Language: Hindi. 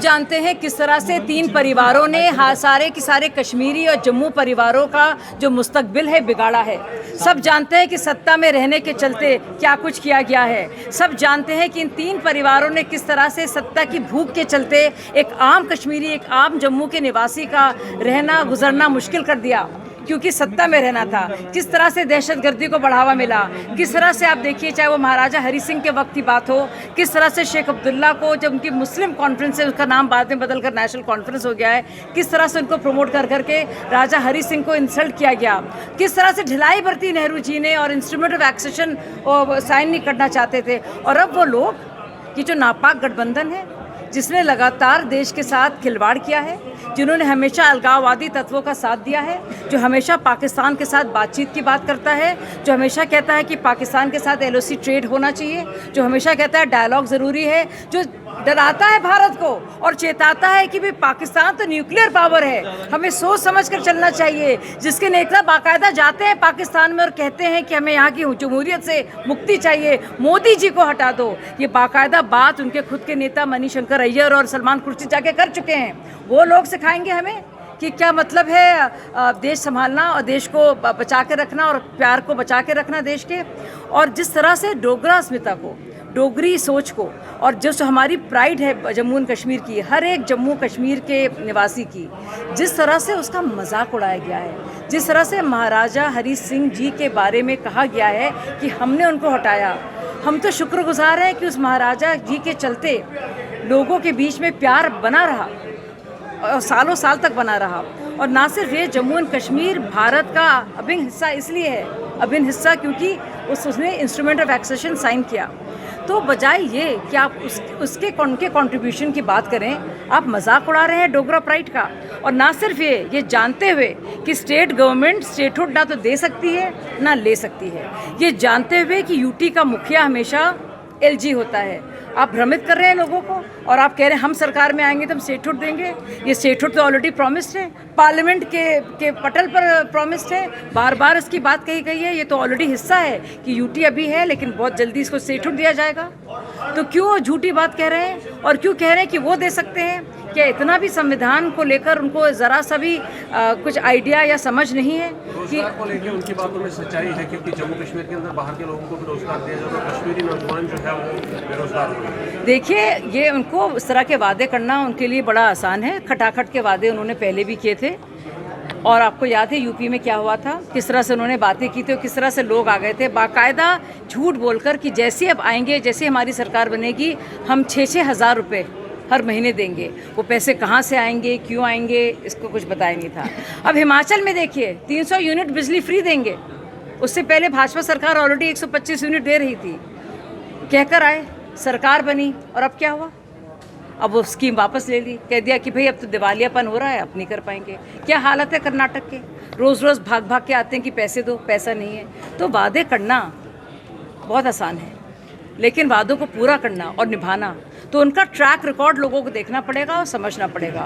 जानते हैं किस तरह से तीन परिवारों ने सारे के सारे कश्मीरी और जम्मू परिवारों का जो मुस्तकबिल है बिगाड़ा है। सब जानते हैं कि सत्ता में रहने के चलते क्या कुछ किया गया है। सब जानते हैं कि इन तीन परिवारों ने किस तरह से सत्ता की भूख के चलते एक आम कश्मीरी, एक आम जम्मू के निवासी का रहना गुजरना मुश्किल कर दिया, क्योंकि सत्ता में रहना था। किस तरह से दहशतगर्दी को बढ़ावा मिला, किस तरह से आप देखिए, चाहे वो महाराजा हरी सिंह के वक्त की बात हो, किस तरह से शेख अब्दुल्ला को, जब उनकी मुस्लिम कॉन्फ्रेंस है उसका नाम बाद में बदलकर नेशनल कॉन्फ्रेंस हो गया है, किस तरह से उनको प्रमोट कर करके राजा हरी सिंह को इंसल्ट किया गया, किस तरह से ढिलाई बरती नेहरू जी ने और इंस्ट्रूमेंट ऑफ एक्सेशन साइन नहीं करना चाहते थे। और अब वो लोग, ये जो नापाक गठबंधन है जिसने लगातार देश के साथ खिलवाड़ किया है, जिन्होंने हमेशा अलगाववादी तत्वों का साथ दिया है, जो हमेशा पाकिस्तान के साथ बातचीत की बात करता है, जो हमेशा कहता है कि पाकिस्तान के साथ LOC ट्रेड होना चाहिए, जो हमेशा कहता है डायलॉग ज़रूरी है, जो डराता है भारत को और चेताता है कि भाई पाकिस्तान तो न्यूक्लियर पावर है, हमें सोच समझ कर चलना चाहिए, जिसके नेता बाकायदा जाते हैं पाकिस्तान में और कहते हैं कि हमें यहाँ की जमहूरियत से मुक्ति चाहिए, मोदी जी को हटा दो। ये बाकायदा बात उनके खुद के नेता मनीशंकर अय्यर और सलमान खुर्शीद जाके कर चुके हैं। वो लोग सिखाएंगे हमें कि क्या मतलब है देश संभालना और देश को बचा के रखना और प्यार को बचा के रखना देश के। और जिस तरह से डोगरा अस्मिता को, डोगरी सोच को, और जो हमारी प्राइड है जम्मू एंड कश्मीर की, हर एक जम्मू कश्मीर के निवासी की, जिस तरह से उसका मजाक उड़ाया गया है, जिस तरह से महाराजा हरी सिंह जी के बारे में कहा गया है कि हमने उनको हटाया। हम तो शुक्रगुजार हैं कि उस महाराजा जी के चलते लोगों के बीच में प्यार बना रहा और सालों साल तक बना रहा। और ना सिर्फ ये, जम्मू एंड कश्मीर भारत का अभिन्न हिस्सा इसलिए है, अभिन्न हिस्सा क्योंकि उसने इंस्ट्रूमेंट ऑफ एक्सेशन साइन किया। तो बजाय ये कि आप उसके कंट्रीब्यूशन की बात करें, आप मजाक उड़ा रहे हैं डोगरा प्राइड का। और ना सिर्फ ये जानते हुए कि स्टेट गवर्नमेंट स्टेटहुड ना तो दे सकती है ना ले सकती है, ये जानते हुए कि यूटी का मुखिया हमेशा LG होता है। आप भ्रमित कर रहे हैं लोगों को और आप कह रहे हैं हम सरकार में आएंगे तो हम स्टेटहुड देंगे। ये स्टेटहुड तो ऑलरेडी प्रॉमिस्ड है, पार्लियामेंट के पटल पर प्रॉमिस्ड है, बार बार इसकी बात कही गई है। ये तो ऑलरेडी हिस्सा है कि यूटी अभी है लेकिन बहुत जल्दी इसको स्टेटहुड दिया जाएगा। तो क्यों झूठी बात कह रहे हैं और क्यों कह रहे हैं कि वो दे सकते हैं? क्या इतना भी संविधान को लेकर उनको ज़रा सा भी कुछ आइडिया या समझ नहीं है कि को लेकर उनकी बातों में सच्चाई है? क्योंकि जम्मू कश्मीर के अंदर बाहर के लोगों को भी रोजगार दिया जाता है, कश्मीरी नौजवान जो है वो बेरोजगार हो रहे हैं। देखिए, ये उनको इस तरह के वादे करना उनके लिए बड़ा आसान है। खटाखट के वादे उन्होंने पहले भी किए थे और आपको याद है यूपी में क्या हुआ था, किस तरह से उन्होंने बातें की थी और किस तरह से लोग आ गए थे बाकायदा झूठ बोलकर कि जैसे अब आएंगे, जैसे हमारी सरकार बनेगी हम 6-6 हज़ार रुपये हर महीने देंगे। वो पैसे कहाँ से आएंगे, क्यों आएंगे, इसको कुछ बताया नहीं था। अब हिमाचल में देखिए 300 यूनिट बिजली फ्री देंगे। उससे पहले भाजपा सरकार ऑलरेडी 125 यूनिट दे रही थी, कहकर आए, सरकार बनी और अब क्या हुआ? अब वो स्कीम वापस ले ली, कह दिया कि भाई अब तो दिवालियापन हो रहा है, अब नहीं कर पाएंगे। क्या हालत है कर्नाटक के, रोज़ रोज़ भाग भाग के आते हैं कि पैसे दो, पैसा नहीं है। तो वादे करना बहुत आसान है लेकिन वादों को पूरा करना और निभाना, तो उनका ट्रैक रिकॉर्ड लोगों को देखना पड़ेगा और समझना पड़ेगा।